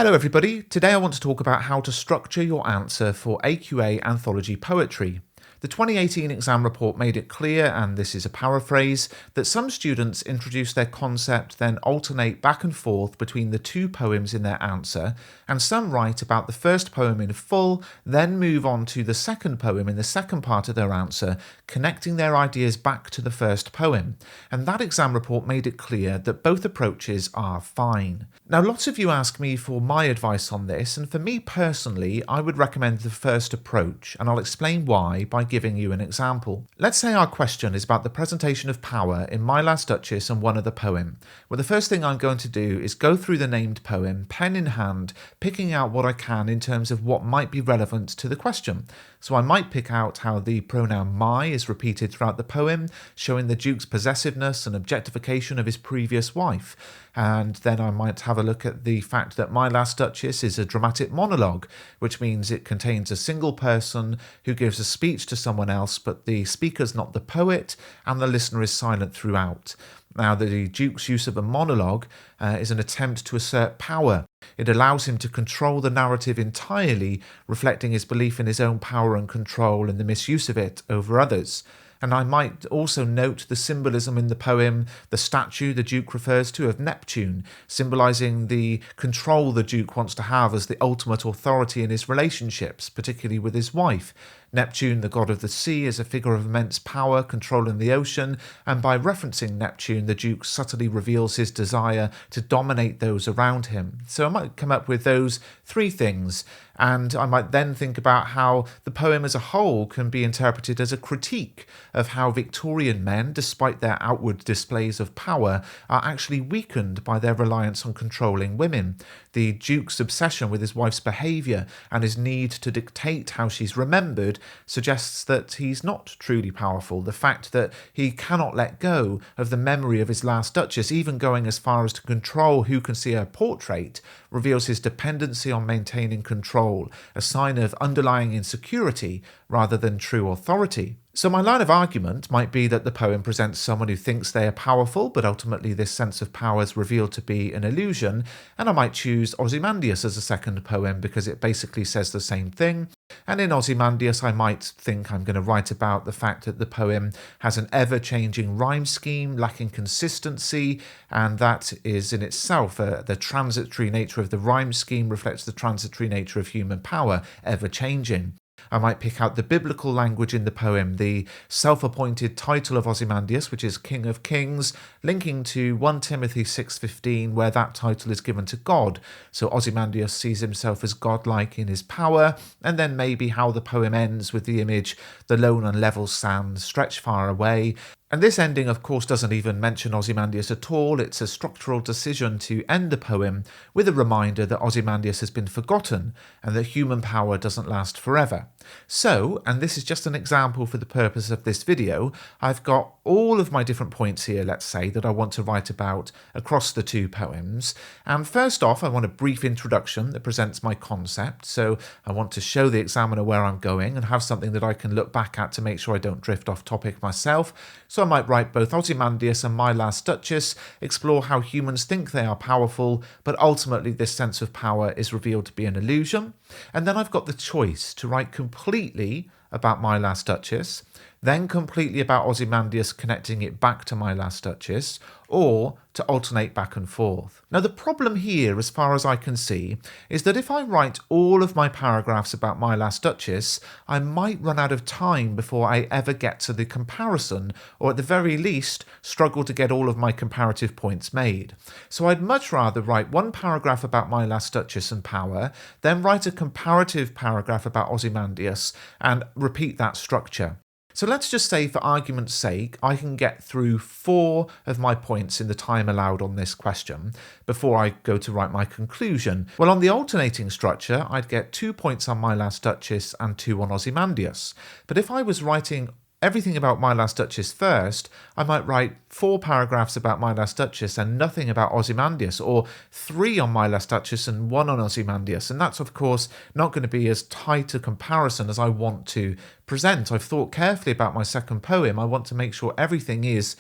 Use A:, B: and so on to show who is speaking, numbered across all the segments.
A: Hello everybody, today I want to talk about how to structure your answer for AQA Anthology poetry. The 2018 exam report made it clear, and this is a paraphrase, that some students introduce their concept then alternate back and forth between the two poems in their answer, and some write about the first poem in full, then move on to the second poem in the second part of their answer, connecting their ideas back to the first poem. And that exam report made it clear that both approaches are fine. Now, lots of you ask me for my advice on this, and for me personally, I would recommend the first approach, and I'll explain why by giving you an example. Let's say our question is about the presentation of power in My Last Duchess and one other poem. Well, the first thing I'm going to do is go through the named poem, pen in hand, picking out what I can in terms of what might be relevant to the question. So I might pick out how the pronoun my is repeated throughout the poem, showing the Duke's possessiveness and objectification of his previous wife. And then I might have a look at the fact that My Last Duchess is a dramatic monologue, which means it contains a single person who gives a speech to someone else, but the speaker's not the poet, and the listener is silent throughout. Now, the Duke's use of a monologue is an attempt to assert power. It allows him to control the narrative entirely, reflecting his belief in his own power and control and the misuse of it over others. And I might also note the symbolism in the poem, the statue the Duke refers to of Neptune, symbolising the control the Duke wants to have as the ultimate authority in his relationships, particularly with his wife. Neptune, the god of the sea, is a figure of immense power controlling the ocean, and by referencing Neptune, the Duke subtly reveals his desire to dominate those around him. So I might come up with those three things, and I might then think about how the poem as a whole can be interpreted as a critique of how Victorian men, despite their outward displays of power, are actually weakened by their reliance on controlling women. The Duke's obsession with his wife's behaviour and his need to dictate how she's remembered suggests that he's not truly powerful. The fact that he cannot let go of the memory of his last Duchess, even going as far as to control who can see her portrait, reveals his dependency on maintaining control, a sign of underlying insecurity rather than true authority. So my line of argument might be that the poem presents someone who thinks they are powerful, but ultimately this sense of power is revealed to be an illusion, and I might choose Ozymandias as a second poem because it basically says the same thing. And in Ozymandias, I might think I'm going to write about the fact that the poem has an ever-changing rhyme scheme, lacking consistency, and that is in itself the transitory nature of the rhyme scheme reflects the transitory nature of human power, ever-changing. I might pick out the biblical language in the poem, the self-appointed title of Ozymandias, which is King of Kings, linking to 1 Timothy 6:15, where that title is given to God. So Ozymandias sees himself as godlike in his power, and then maybe how the poem ends with the image, the lone and level sands stretch far away. And this ending, of course, doesn't even mention Ozymandias at all. It's a structural decision to end the poem with a reminder that Ozymandias has been forgotten and that human power doesn't last forever. So, and this is just an example for the purpose of this video, I've got all of my different points here, let's say, that I want to write about across the two poems. And first off, I want a brief introduction that presents my concept. So I want to show the examiner where I'm going and have something that I can look back at to make sure I don't drift off topic myself. So I might write both Ozymandias and My Last Duchess, explore how humans think they are powerful, but ultimately this sense of power is revealed to be an illusion. And then I've got the choice to write completely about My Last Duchess, then completely about Ozymandias connecting it back to My Last Duchess, or to alternate back and forth. Now the problem here, as far as I can see, is that if I write all of my paragraphs about My Last Duchess, I might run out of time before I ever get to the comparison, or at the very least, struggle to get all of my comparative points made. So I'd much rather write one paragraph about My Last Duchess and power, then write a comparative paragraph about Ozymandias, and repeat that structure. So let's just say, for argument's sake, I can get through 4 of my points in the time allowed on this question before I go to write my conclusion. Well, on the alternating structure, I'd get 2 points on My Last Duchess and 2 on Ozymandias. But if I was writing everything about My Last Duchess first, I might write 4 paragraphs about My Last Duchess and nothing about Ozymandias, or 3 on My Last Duchess and 1 on Ozymandias, and that's of course not going to be as tight a comparison as I want to present. I've thought carefully about my second poem. I want to make sure everything is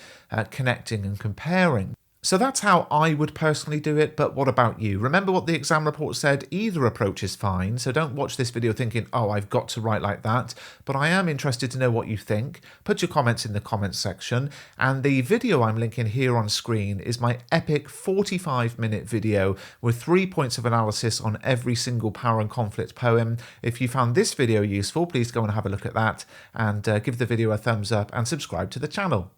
A: connecting and comparing. So that's how I would personally do it, but what about you? Remember what the exam report said? Either approach is fine, so don't watch this video thinking, oh, I've got to write like that, but I am interested to know what you think. Put your comments in the comments section, and the video I'm linking here on screen is my epic 45-minute video with 3 points of analysis on every single power and conflict poem. If you found this video useful, please go and have a look at that, and give the video a thumbs up and subscribe to the channel.